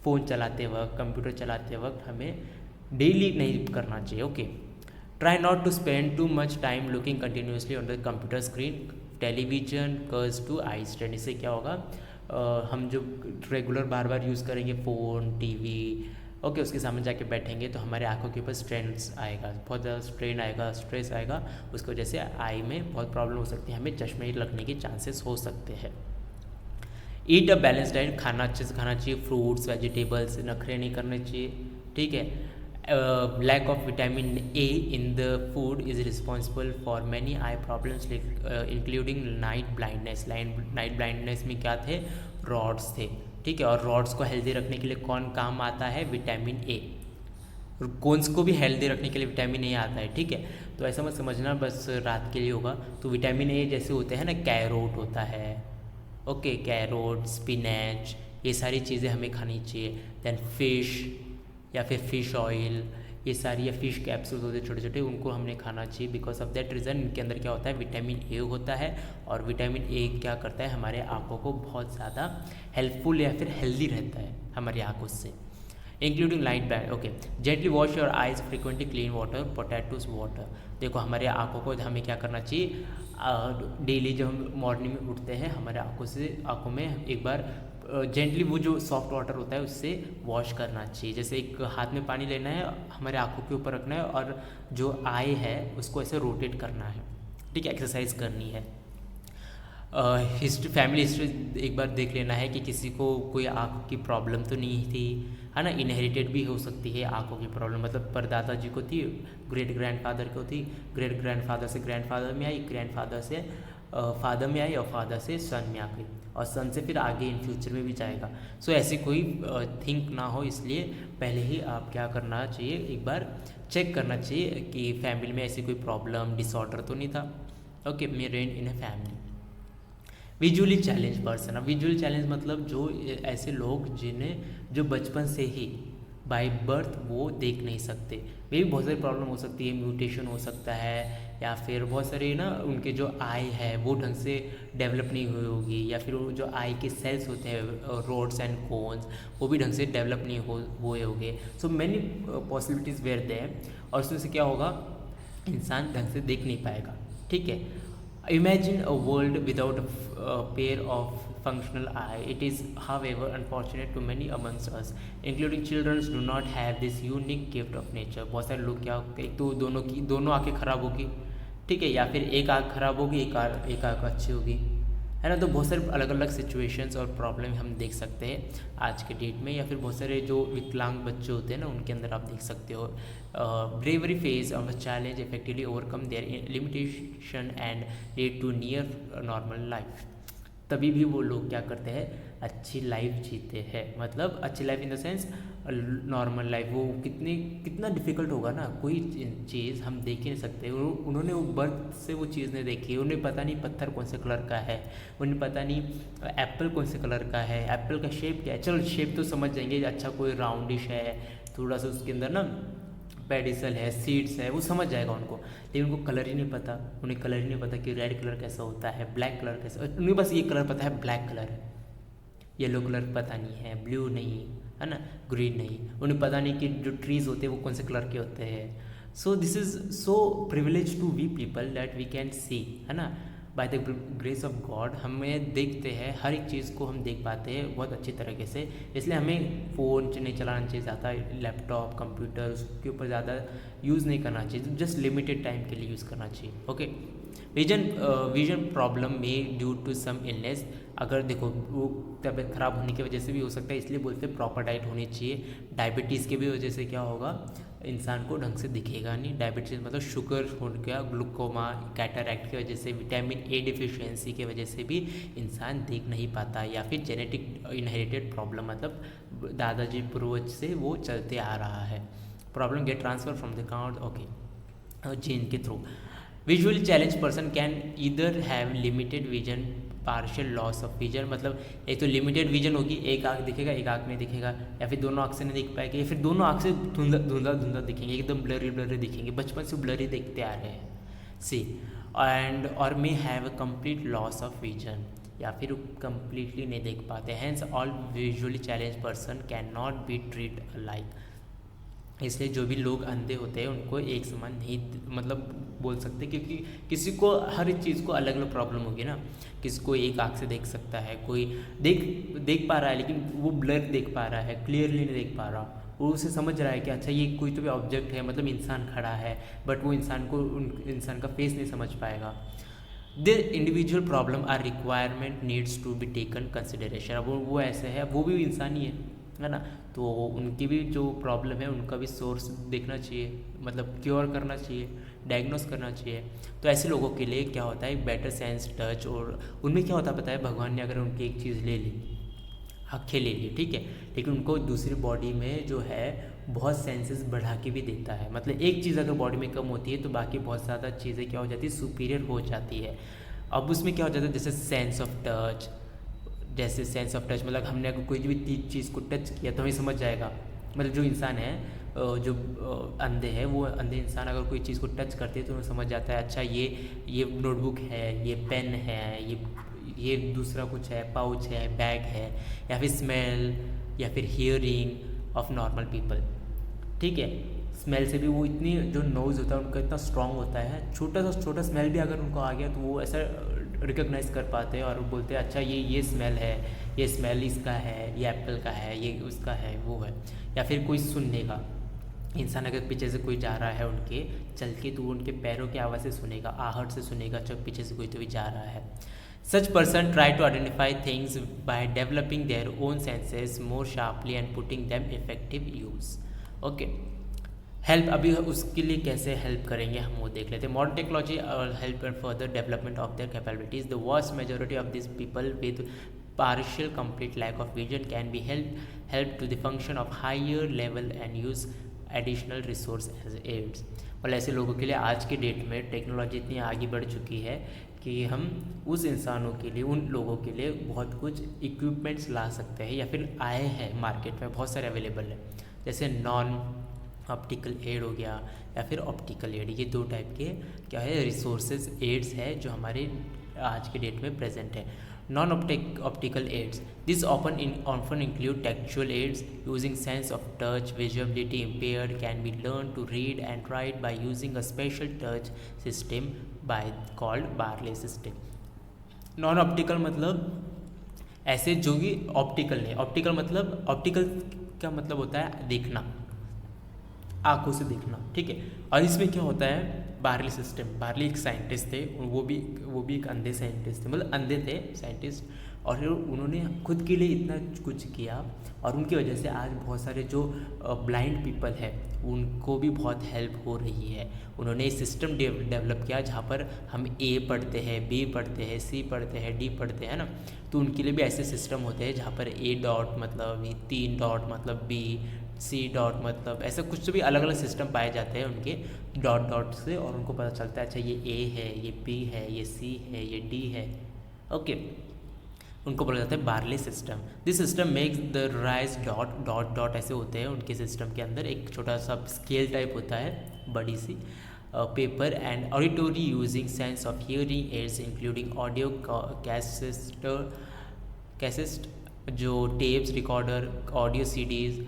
फ़ोन चलाते वक्त, कंप्यूटर चलाते वक्त हमें डेली नहीं करना चाहिए, okay. Try not to spend too much time looking continuously on the computer screen, television curse to eye strain. इससे क्या होगा, हम जो रेगुलर बार बार यूज़ करेंगे फ़ोन, टीवी, ओके, उसके सामने जाके बैठेंगे तो हमारे आंखों के ऊपर स्ट्रेस आएगा, बहुत ज़्यादा स्ट्रेन आएगा, स्ट्रेस आएगा, उसकी वजह से आई में बहुत प्रॉब्लम हो सकती है, हमें चश्मे लगने के चांसेस हो सकते हैं। ईट अ बैलेंस डाइट, खाना अच्छे से खाना चाहिए, फ्रूट्स, वेजिटेबल्स, नखरे नहीं करने चाहिए, ठीक है। Lack of vitamin A in the food is responsible for many eye problems including night blindness. Night blindness में क्या थे, रॉड्स थे, ठीक है, और रॉड्स को हेल्दी रखने के लिए कौन काम आता है, विटामिन ए। कोन्स को भी हेल्दी रखने के लिए विटामिन ए आता है, ठीक है। तो ऐसा मत समझना बस रात के लिए होगा, तो विटामिन ए जैसे होते हैं ना, कैरोट होता है, ओके, कैरोट, स्पिनच, ये सारी चीज़ें हमें खानी चाहिए। देन फिश या फिर फिश ऑयल, ये सारी, या फिश कैप्सूल्स होते हैं छोटे छोटे, उनको हमने खाना चाहिए। बिकॉज ऑफ दैट रीज़न इनके अंदर क्या होता है, विटामिन ए होता है, और विटामिन ए क्या करता है, हमारे आँखों को बहुत ज़्यादा हेल्पफुल या फिर हेल्दी रहता है हमारी आँखों से। Including light bad, okay. Gently wash your eyes frequently, clean water, potatoes water. देखो हमारे आँखों को हमें क्या करना चाहिए, डेली जब हम मॉर्निंग में उठते हैं हमारे आँखों में एक बार जेंटली वो जो सॉफ्ट वाटर होता है उससे वॉश करना चाहिए। जैसे एक हाथ में पानी लेना है, हमारे आँखों के ऊपर रखना है, और जो आई है उसको ऐसे रोटेट करना है, ठीक है, एक्सरसाइज करनी है। फैमिली हिस्ट्री एक बार देख लेना है कि किसी को कोई आँखों की प्रॉब्लम तो नहीं थी, है ना, इनहेरिटेड भी हो सकती है आँखों की प्रॉब्लम, मतलब परदादा जी को थी, ग्रेट ग्रैंडफादर को थी, ग्रेट ग्रैंडफादर से ग्रैंडफादर में आई, ग्रैंडफादर से फादर में आई, और फादर से सन में आ गई, और सन से फिर आगे इन फ्यूचर में भी जाएगा। सो ऐसी कोई थिंक ना हो, इसलिए पहले ही आप क्या करना चाहिए, एक बार चेक करना चाहिए कि फैमिली में ऐसी कोई प्रॉब्लम, डिसऑर्डर तो नहीं था, okay. May rain in a family. Visually challenge person, अब विजुअल चैलेंज मतलब जो ऐसे लोग जिन्हें जो बचपन से ही बाय बर्थ वो देख नहीं सकते, वे भी बहुत सारी प्रॉब्लम हो सकती है, म्यूटेशन हो सकता है, या फिर बहुत सारे ना उनके जो आई है वो ढंग से डेवलप नहीं हुई होगी, या फिर वो जो आई के सेल्स होते हैं, रोड्स एंड कोन्स, वो भी ढंग से डेवलप नहीं हुए होंगे। So many possibilities were there, और उसमें से क्या होगा, इंसान ढंग से देख नहीं पाएगा, ठीक है। Imagine a world without a pair of functional eye. It is, however, unfortunate to many amongst us, including children, do not have this unique gift of nature. बहुत सारे लोग क्या, एक तो दोनों आँखें खराब होगी, ठीक है, या फिर एक आँख खराब होगी, एक आँख अच्छी होगी, है ना। तो बहुत सारे अलग अलग सिचुएशंस और प्रॉब्लम हम देख सकते हैं आज के डेट में, या फिर बहुत सारे जो विकलांग बच्चे होते हैं ना उनके अंदर आप देख सकते हो। Bravery face of a challenge effectively overcome their limitation and lead to near normal life. तभी भी वो लोग क्या करते हैं, अच्छी लाइफ जीते हैं, मतलब अच्छी life in the sense normal life. वो कितना डिफ़िकल्ट होगा ना, कोई चीज़ हम देख ही नहीं सकते, उन्होंने वो बर्थ से वो चीज़ नहीं देखी, उन्हें पता नहीं पत्थर कौन से कलर का है, उन्हें पता नहीं एप्पल कौन से कलर का है, एप्पल का शेप क्या है, चलो शेप तो समझ जाएंगे, अच्छा कोई राउंडिश है, थोड़ा सा उसके अंदर ना पेडिसल है, सीड्स है, वो समझ जाएगा उनको, लेकिन उनको कलर ही नहीं पता, उन्हें कलर ही नहीं पता कि रेड कलर कैसा होता है, ब्लैक कलर कैसा, उन्हें बस ये कलर पता है ब्लैक कलर है, येलो कलर पता नहीं है, ब्लू नहीं, है ना, ग्रीन नहीं, उन्हें पता नहीं कि जो ट्रीज़ होते हैं वो कौन से कलर के होते हैं। So this is so privilege to we people that we can see, है ना, by the grace of God हमें देखते हैं, हर एक चीज़ को हम देख पाते हैं बहुत अच्छी तरीके से। इसलिए हमें फ़ोन नहीं चलाना चाहिए ज़्यादा, लैपटॉप कंप्यूटर उसके ऊपर ज़्यादा यूज़ नहीं करना चाहिए, जस्ट लिमिटेड टाइम के लिए यूज़ करना चाहिए। ओके, विजन प्रॉब्लम में ड्यू टू सम इलनेस, अगर देखो वो तबीयत ख़राब होने की वजह से भी हो सकता है, इसलिए बोलते हैं प्रॉपर डाइट होनी चाहिए। डायबिटीज़ के भी वजह से क्या होगा, इंसान को ढंग से दिखेगा नहीं। डायबिटीज़ मतलब शुगर हो गया, ग्लूकोमा, कैटरैक्ट की वजह से, विटामिन ए डिफिशियंसी की वजह से भी इंसान देख नहीं पाता, या फिर जेनेटिक इनहेरिटेड प्रॉब्लम मतलब दादाजी पूर्वज से वो चलते आ रहा है। Problem get transfer from the count, okay, gene के through. Visually challenge person can either have limited vision, partial loss of vision, मतलब एक तो लिमिटेड विजन होगी, एक आँख दिखेगा एक आँख नहीं दिखेगा, या फिर दोनों आँख से नहीं देख पाएंगे, या फिर दोनों आँख से धुंधला दिखेंगे, एकदम ब्लरी ब्लरी दिखेंगे, बचपन से ब्लरी देखते आ रहे हैं। सी एंड और may have a complete loss of vision, या फिर कंप्लीटली नहीं देख पाते। Hence all visually challenge person can not be treat alike, इसलिए जो भी लोग अंधे होते हैं उनको एक समान नहीं मतलब बोल सकते, क्योंकि किसी को हर एक चीज़ को अलग अलग प्रॉब्लम होगी ना। किसी को एक आँख से देख सकता है, कोई देख पा रहा है लेकिन वो ब्लर देख पा रहा है, क्लियरली नहीं देख पा रहा, वो उसे समझ रहा है कि अच्छा ये कोई तो भी ऑब्जेक्ट है, मतलब इंसान खड़ा है, बट वो इंसान का फेस नहीं समझ पाएगा। The individual problem are requirement needs to be taken consideration, अब वो ऐसे है, वो भी इंसान ही है ना, तो उनकी भी जो प्रॉब्लम है उनका भी सोर्स देखना चाहिए, मतलब क्योर करना चाहिए, डायग्नोस करना चाहिए। तो ऐसे लोगों के लिए क्या होता है, बेटर सेंस टच, और उनमें क्या होता है पता है, भगवान ने अगर उनकी एक चीज़ ले ली, आँखें ले ली, ठीक है, लेकिन उनको दूसरी बॉडी में जो है बहुत सेंसेस बढ़ा के भी देता है। मतलब एक चीज़ अगर बॉडी में कम होती है तो बाकी बहुत ज़्यादा चीज़ें क्या हो जाती है, सुपीरियर हो जाती है। अब उसमें क्या हो जाता है, जैसे सेंस ऑफ टच, जैसे सेंस ऑफ टच मतलब हमने अगर कोई भी चीज़ को टच किया तो हमें समझ जाएगा। मतलब जो इंसान है जो अंधे है, वो अंधे इंसान अगर कोई चीज़ को टच करते हैं तो उन्हें समझ जाता है, अच्छा ये नोटबुक है, ये पेन है, ये दूसरा कुछ है, पाउच है, बैग है, या फिर स्मेल, या फिर हियरिंग ऑफ नॉर्मल पीपल, ठीक है। स्मेल से भी वो इतनी जो नोज़ होता है उनका इतना स्ट्रांग होता है, छोटा सा छोटा स्मेल भी अगर उनको आ गया तो वो ऐसा रिकॉग्नाइज कर पाते हैं और बोलते हैं अच्छा ये स्मेल है, ये स्मेल इसका है, ये एप्पल का है, ये उसका है, वो है। या फिर कोई सुनने का इंसान अगर पीछे से कोई जा रहा है उनके चल के, तो उनके पैरों की आवाज़ से सुनेगा, आहट से सुनेगा जब पीछे से कोई तो भी जा रहा है। Such person try to identify things by developing their own senses more sharply and putting them effective use. Okay. Help, अभी उसके लिए कैसे हेल्प करेंगे हम वो देख लेते हैं। Modern technology help and further development of their capabilities. The vast majority of this people with partial complete lack of vision can be help to the function of higher level and use additional resource as aids। और ऐसे लोगों के लिए आज के date में technology इतनी आगे बढ़ चुकी है कि हम उस इंसानों के लिए, उन लोगों के लिए बहुत कुछ इक्विपमेंट्स ला सकते हैं, या फिर आए हैं मार्केट में, बहुत सारे अवेलेबल है। जैसे नॉन ऑप्टिकल एड हो गया या फिर ऑप्टिकल एड, ये दो टाइप के क्या है रिसोर्सेज एड्स है जो हमारे आज के डेट में प्रेजेंट है। Non optical aids, this often include textual aids using sense of touch, visibility impaired can be learned to read and write by using a special touch system called Barley system। Non optical मतलब ऐसे जो कि optical नहीं, optical मतलब optical का मतलब होता है देखना, आंखों से देखना, ठीक है। और इसमें क्या होता है, बार्ली सिस्टम, बार्ली एक साइंटिस्ट थे, वो भी एक अंधे साइंटिस्ट थे, मतलब अंधे थे साइंटिस्ट, और उन्होंने खुद के लिए इतना कुछ किया और उनकी वजह से आज बहुत सारे जो ब्लाइंड पीपल है उनको भी बहुत हेल्प हो रही है। उन्होंने एक सिस्टम डेवलप किया जहाँ पर हम ए पढ़ते हैं, बी पढ़ते हैं, सी पढ़ते हैं, डी पढ़ते हैं ना, तो उनके लिए भी ऐसे सिस्टम होते हैं जहाँ पर ए डॉट मतलब 3 डॉट मतलब बी, सी डॉट मतलब ऐसा कुछ भी अलग अलग सिस्टम पाए जाते हैं उनके डॉट से, और उनको पता चलता है अच्छा ये ए है, ये बी है, ये सी है, ये डी है, ओके। उनको बोला जाता है barley system. This system makes the rise dot ऐसे होते हैं उनके सिस्टम के अंदर, एक छोटा सा स्केल टाइप होता है, बड़ी सी paper and auditory using sense of hearing aids including audio cassette जो tapes recorder, audio CDs,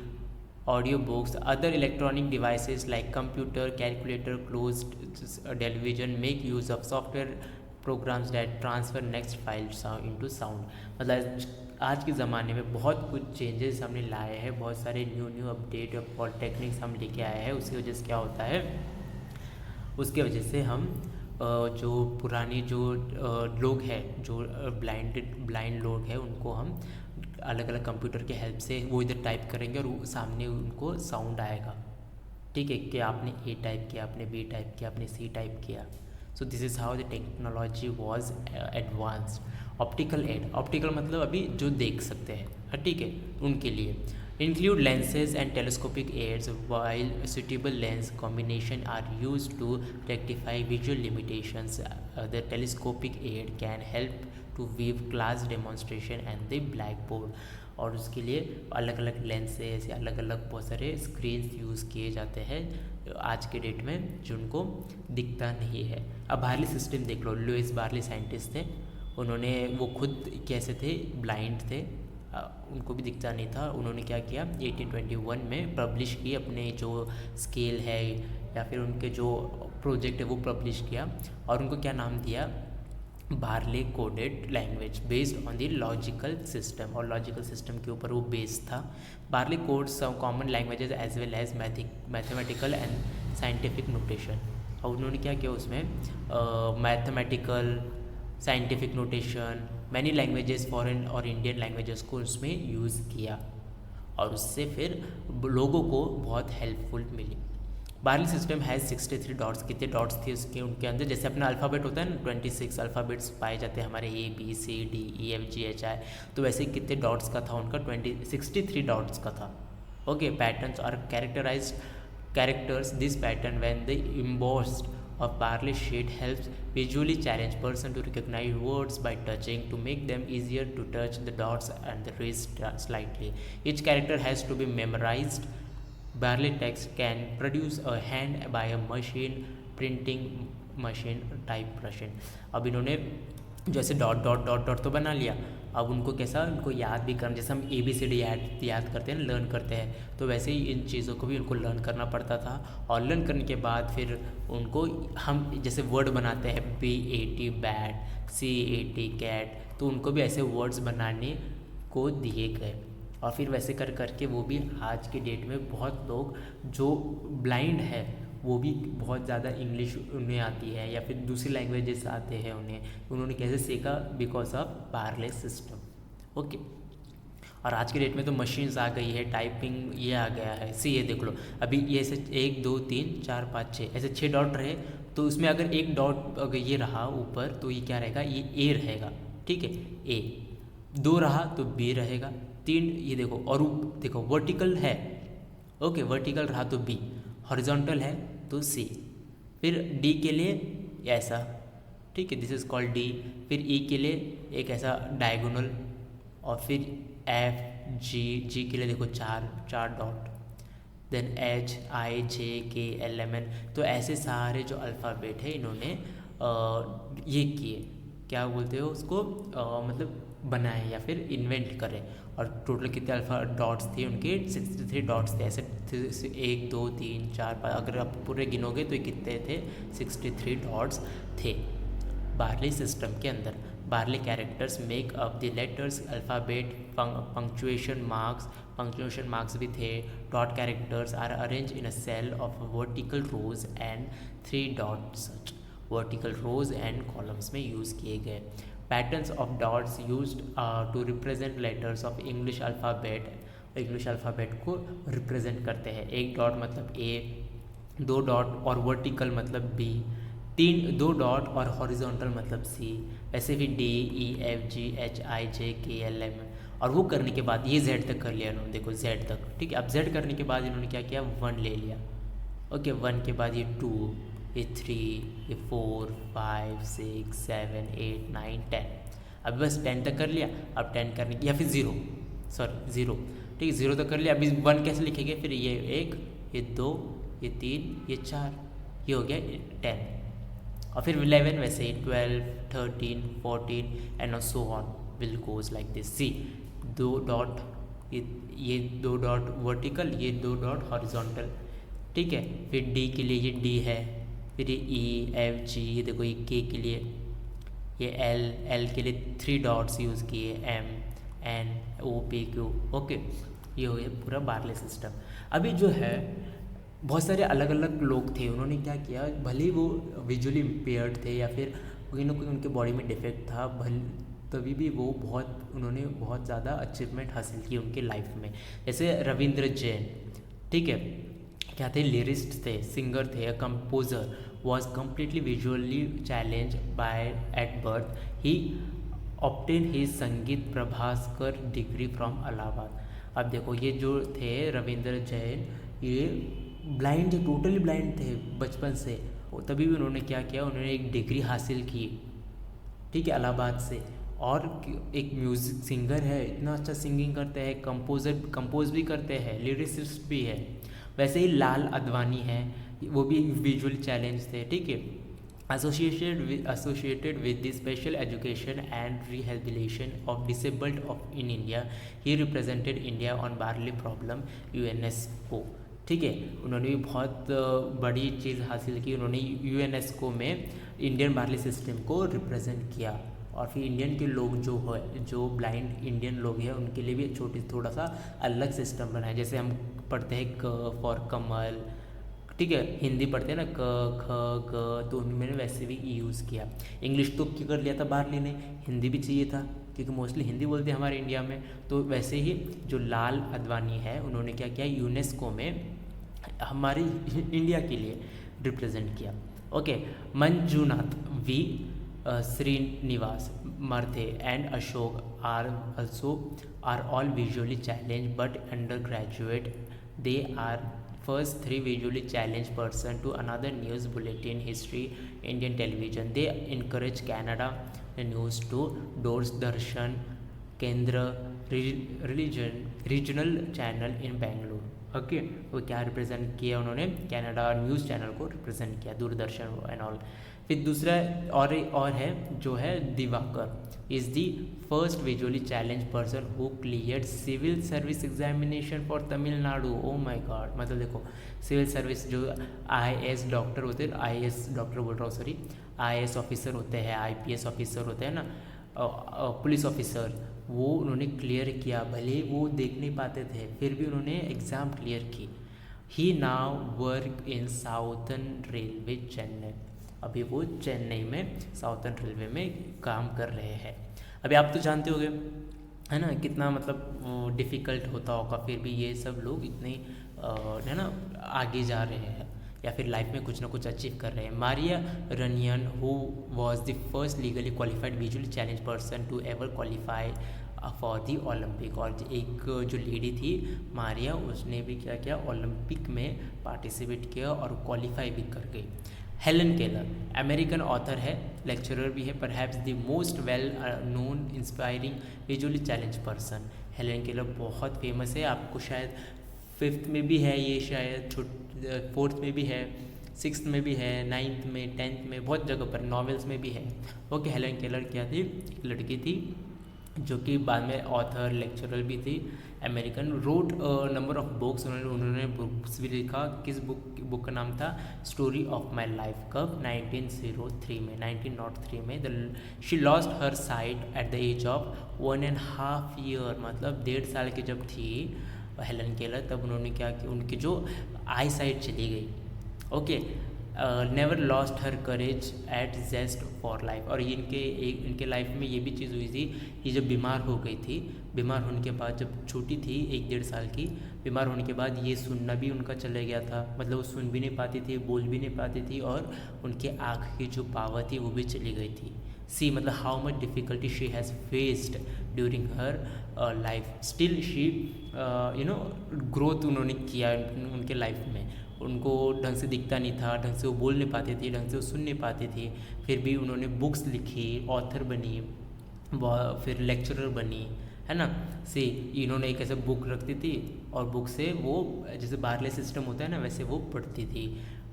audio books, other electronic devices like computer, calculator, closed television make use of software programmes that transfer next file into sound. मतलब आज के ज़माने में बहुत कुछ changes हमने लाए हैं, बहुत सारे न्यू अपडेट और टेक्निक्स हम लेके आए हैं। उसकी वजह से क्या होता है, उसके वजह से हम जो पुरानी जो लोग हैं, जो ब्लाइंड लोग हैं, उनको हम अलग अलग कंप्यूटर के हेल्प से वो इधर टाइप करेंगे और सामने उनको साउंड आएगा। ठीक है, कि आपने ए टाइप किया, आपने बी टाइप किया, आपने सी टाइप किया। सो this is how the technology was advanced. Optical मतलब अभी जो देख सकते हैं, ठीक है, उनके लिए include lenses and telescopic aids, while suitable lens combination are used to rectify visual limitations. The telescopic aid can help to view class demonstration and the blackboard. और उसके लिए अलग अलग लेंसेज या अलग अलग बहुत सारे स्क्रीन्स यूज़ किए जाते हैं आज के डेट में, जिनको दिखता नहीं है। अब बार्ली सिस्टम देख लो, लुइस बार्ली साइंटिस्ट थे, उन्होंने वो खुद कैसे थे, ब्लाइंड थे, उनको भी दिखता नहीं था। उन्होंने क्या किया, 1821 में पब्लिश की अपने जो स्केल है या फिर उनके जो प्रोजेक्ट है वो पब्लिश किया, और उनको क्या नाम दिया, Braille coded language based on the logical system. और लॉजिकल सिस्टम के ऊपर वो बेस्ड था। Braille codes some common languages as well as mathematical and scientific notation. और उन्होंने क्या किया उसमें, mathematical, scientific notation, many languages foreign और इंडियन लैंग्वेजेस को उसमें यूज़ किया, और उससे फिर लोगों को बहुत हेल्पफुल मिली। Braille system has 63 dots. कितने डॉट्स थे उसके, उनके अंदर जैसे अपना अल्फ़ाबेट होता है ना, 26 अल्फ़ाबेट्स पाए जाते हैं हमारे, ABCDEFGHI, तो वैसे कितने डॉट्स का था उनका, 63 डॉट्स का था। ओके, पैटर्न्स और characters this pattern when the embossed of Barley sheet helps visually challenge person to recognize words by touching to make them easier to touch the dots and the wrist slightly. Each character has to be memorized. Barley text can produce a hand by a machine, printing machine, type machine. अब इन्होंने जैसे dot dot dot dot तो बना लिया, अब उनको कैसा, उनको याद भी करना, जैसे हम ABCD याद करते हैं ना, लर्न करते हैं, तो वैसे ही इन चीज़ों को भी उनको लर्न करना पड़ता था। और लर्न करने के बाद फिर उनको हम जैसे वर्ड बनाते हैं, BAT बैट, CAT कैट, तो उनको भी ऐसे वर्ड्स बनाने को दिए गए। और फिर वैसे कर करके वो भी आज के डेट में बहुत लोग जो ब्लाइंड है वो भी बहुत ज़्यादा इंग्लिश उन्हें आती है या फिर दूसरी लैंग्वेजेस आते हैं उन्होंने कैसे सीखा, because of barley system. Okay, और आज के डेट में तो मशीन्स आ गई है, टाइपिंग ये आ गया है। ये देख लो, अभी ये ऐसे 1 2 3 4 5 6 ऐसे 6 डॉट रहे, तो उसमें अगर एक डॉट अगर ये रहा ऊपर, तो ये क्या रहेगा, ये A रहेगा, ठीक है, A। 2 रहा तो B रहेगा, 3 ये देखो, और देखो वर्टिकल है, ओके, वर्टिकल रहा तो B, हॉरिजॉन्टल है तो C, फिर D के लिए ऐसा, ठीक है, दिस इज कॉल्ड D। फिर E के लिए एक ऐसा डायगोनल, और फिर F G के लिए देखो 4 dot, then H I J K L M N। तो ऐसे सारे जो अल्फ़ाबेट है इन्होंने ये किए, क्या बोलते हो उसको, मतलब बनाए या फिर इन्वेंट करें। और टोटल कितने अल्फ़ा डॉट्स थे उनके, 63 डॉट्स थे। ऐसे 1 2 3 4 5, अगर आप पूरे गिनोगे तो ये कितने थे, 63 डॉट्स थे बार्ली सिस्टम के अंदर। Braille characters make up the letters alphabet, punctuation marks भी थे। Dot characters are arrange in a cell of vertical rows and 3 dot such, vertical rows and columns में यूज़ किए गए। Patterns of dots used to represent letters of English alphabet को रिप्रेजेंट करते हैं। 1 dot मतलब A, 2 डॉट और vertical मतलब B, 2 डॉट और हॉरिजॉन्टल मतलब C, ऐसे भी D E F G H I J K L M। और वो करने के बाद ये Z तक कर लिया इन्होंने, देखो Z तक, ठीक है। अब Z करने के बाद इन्होंने क्या किया, 1 ले लिया, ओके, 1 के बाद ये 2, ये 3, ये 4 5 6 7 8 9 10। अब बस 10 तक कर लिया। अब 10 करने या फिर 0, ठीक है, 0 तक कर लिया। अभी 1 कैसे लिखेंगे, फिर ये 1, ये 2, ये 3, ये 4, ये हो गया 10। और फिर 11 वैसे ही 12 13 14 and so on will goes like this. C 2 dot, ये 2 डॉट वर्टिकल, ये 2 डॉट हॉरिजॉन्टल, ठीक है। फिर D के लिए ये D है, फिर ये E F G, ये देखो ये K के लिए, ये एल के लिए 3 डॉट्स यूज़ किए, MNOPQ। ओके, ये हो गया पूरा बार्ले सिस्टम। अभी जो है बहुत सारे अलग अलग लोग थे, उन्होंने क्या किया, भले ही वो विजुअली इम्पेयर्ड थे या फिर कोई ना कोई उनके बॉडी में डिफेक्ट था, तभी भी वो उन्होंने बहुत ज़्यादा अचीवमेंट हासिल की उनकी लाइफ में। जैसे रविंद्र जैन, ठीक है, क्या थे, लिरिस्ट थे, सिंगर थे, a composer, was completely visually challenge by at birth. He obtain he Sangeet Prabhaskar degree from Allahabad. अब देखो ये जो थे रविंद्र जैन, ये ब्लाइंड थे, टोटली ब्लाइंड थे बचपन से, तभी भी उन्होंने क्या किया, उन्होंने एक डिग्री हासिल की, ठीक है, इलाहाबाद से। और एक म्यूज़िक सिंगर है, इतना अच्छा सिंगिंग करते हैं, कंपोज भी करते हैं, लिरिसिस्ट भी है। वैसे ही लाल अडवाणी है, वो भी विजुअल चैलेंज थे, ठीक है, associated with the special education and rehabilitation of disabled of in India. He represented India on Barley problem UNESCO, ठीक है। उन्होंने भी बहुत बड़ी चीज़ हासिल की, उन्होंने UNESCO में इंडियन बार्ली सिस्टम को रिप्रेजेंट किया। और फिर इंडियन के लोग जो ब्लाइंड इंडियन लोग हैं उनके लिए भी थोड़ा सा अलग सिस्टम बनाया। जैसे हम पढ़ते हैं क फॉर कमल, ठीक है, हिंदी पढ़ते हैं ना, क ख ग, तो उन्होंने वैसे भी यूज़ किया। इंग्लिश तो क्या कर लिया था बार्ली ने, हिंदी भी चाहिए था क्योंकि मोस्टली हिंदी बोलते हैं हमारे इंडिया में। तो वैसे ही जो लाल अडवाणी है, उन्होंने क्या किया, यूनेस्को में हमारी इंडिया के लिए रिप्रेजेंट किया। Okay, Manjunath V, Srinivas Murthy and Ashok are all visually challenge but undergraduate. They are first 3 visually challenged person to another news bulletin history Indian television. They encourage Canada news to Doordarshan Kendra regional channel in Bangalore. Okay, वो क्या represent किया उन्होंने, Canada news channel को represent किया, Doordarshan and all. फिर दूसरा और है जो है Diwakar is the first visually challenge person who cleared civil service examination for Tamil Nadu. Oh my God, मतलब देखो सिविल सर्विस जो IAS डॉक्टर होते हैं, IAS डॉक्टर बोल रहा हूँ सॉरी, IAS ऑफिसर होते हैं, IPS ऑफिसर होते हैं ना, पुलिस ऑफिसर, वो उन्होंने क्लियर किया। भले वो देख नहीं पाते थे फिर भी उन्होंने एग्ज़ाम क्लियर की। He now work in southern railway Chennai. अभी वो चेन्नई में साउथर्न रेलवे में काम कर रहे हैं। अभी आप तो जानते होंगे है ना कितना मतलब डिफ़िकल्ट होता होगा, फिर भी ये सब लोग इतने है ना आगे जा रहे हैं या फिर लाइफ में कुछ ना कुछ अचीव कर रहे हैं। Maria Runyon who was the first legally qualified visually challenge person to ever qualify for the Olympic. और एक जो लेडी थी मारिया, उसने भी क्या किया, ओलंपिक में पार्टिसिपेट किया और क्वालिफाई भी कर गई। हेलन केलर अमेरिकन ऑथर है, लेक्चरर भी है, perhaps the most well known inspiring visually challenge person. Helen Keller बहुत फेमस है, आपको शायद 5th में भी है ये, शायद 4th में भी है, 6th में भी है, 9th में, 10th में, बहुत जगह पर नॉवेल्स में भी है। ओके, हेलन केलर क्या थी, एक लड़की थी जो कि बाद में ऑथर लेक्चरर भी थी, American, road number of books, उन्होंने बुक्स भी लिखा। किस बुक का नाम था, स्टोरी ऑफ माई लाइफ। कब, 1903 में she lost her sight at the age of 1.5 year, मतलब 1.5 साल की जब थी हेलन केलर, तब उन्होंने क्या किया, उनकी जो आई साइट चली गई। Okay, never lost her courage at zest for life. और इनके लाइफ में ये भी चीज़ हुई थी, ये जब बीमार हो गई थी, बीमार होने के बाद जब छोटी थी 1-1.5 साल की, बीमार होने के बाद ये सुनना भी उनका चला गया था, मतलब वो सुन भी नहीं पाती थी, बोल भी नहीं पाती थी, और उनके आँख की जो पावर थी वो भी चली गई थी। सी मतलब how much difficulty she has faced during her life, still she growth उन्होंने किया उनके लाइफ में। उनको ढंग से दिखता नहीं था, ढंग से वो बोल नहीं पाती थी, ढंग से वो सुन नहीं पाती थी, फिर भी उन्होंने बुक्स लिखी, ऑथर बनी, फिर लेक्चरर बनी, है ना। से इन्होंने एक ऐसा बुक रखती थी और बुक से वो जैसे बार्ले सिस्टम होता है ना वैसे वो पढ़ती थी।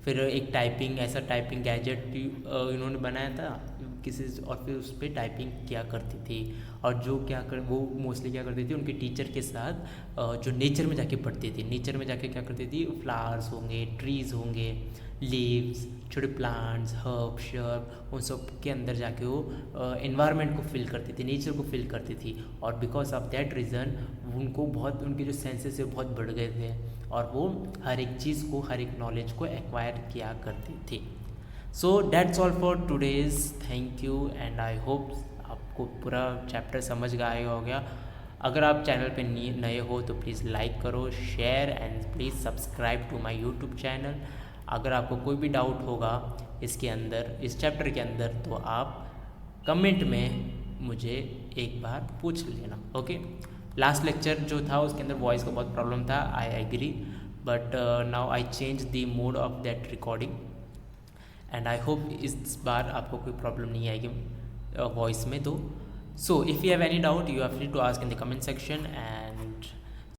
फिर एक ऐसा टाइपिंग गैजेट इन्होंने बनाया था, किसी और फिर उस पर टाइपिंग किया करती थी। और जो वो मोस्टली क्या करती थी, उनके टीचर के साथ जो नेचर में जाके पढ़ती थी। नेचर में जाके क्या करती थी, फ्लावर्स होंगे, ट्रीज़ होंगे, लीव्स, छोटे प्लांट्स, हर्ब शर्ब, उन सब के अंदर जाके वो एनवायरनमेंट को फील करती थी, नेचर को फील करती थी। और बिकॉज ऑफ दैट रीज़न उनको बहुत, उनके जो सेंसेस है बहुत बढ़ गए थे और वो हर एक चीज़ को, हर एक नॉलेज को एक्वायर किया करती थी। So that's all for today's. Thank you and I hope आपको पूरा चैप्टर समझ गया हो गया। अगर आप चैनल पे नए हो तो प्लीज़ लाइक करो, share and please subscribe to my YouTube channel. अगर आपको कोई भी डाउट होगा इसके अंदर, इस चैप्टर के अंदर, तो आप कमेंट में मुझे एक बार पूछ लेना। ओके, लास्ट लेक्चर जो था उसके अंदर वॉइस का बहुत प्रॉब्लम था, I agree, but now I change the mode of that recording and I hope इस बार आपको कोई प्रॉब्लम नहीं आएगी वॉइस में। तो so if you have any doubt, you are free to ask in the comment section and